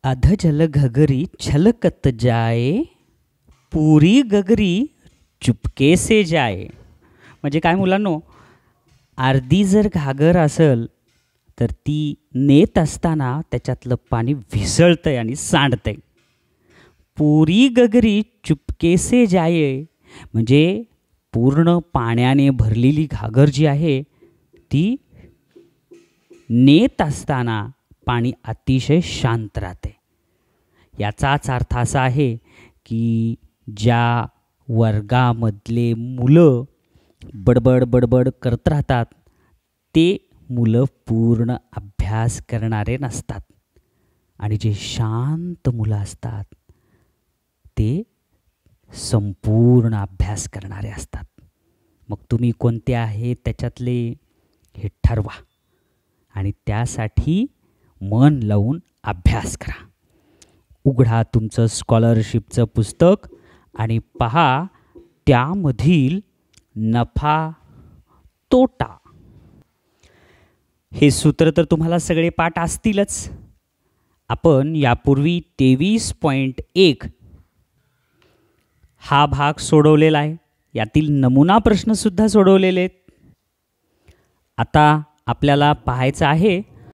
अध जल घगरी छलकत जाए, पुरी गगरी चुपके से जाए. म्हणजे काय मुलांनो, अर्धी जर घागर असेल तर ती नेत असताना त्याच्यातलं पाणी विसळतंय आणि सांडतंय. पुरी गगरी चुपके से जाए म्हणजे पूर्ण पाण्याने भरलेली घागर जी आहे ती नेत असताना पाणी अतिशय शांत राहते. याचाच अर्थ असा आहे की ज्या वर्गामधले मुलं बडबड बडबड करत राहतात ते मुलं पूर्ण अभ्यास करणारे नसतात आणि जे शांत मुलं असतात ते संपूर्ण अभ्यास करणारे असतात. मग तुम्ही कोणते आहे त्याच्यातले हे ठरवा आणि त्यासाठी मन लावून अभ्यास करा. उघडा तुमचं स्कॉलरशिपचं पुस्तक आणि पहा त्यामधील नफा तोटा. हे सूत्र तर तुम्हाला सगळे पाठ असतीलच. आपण यापूर्वी 23.1 हा भाग सोडवलेला आहे. यातील नमुना प्रश्न सुद्धा सोडवलेले आहेत. आता आपल्याला पाहायचं आहे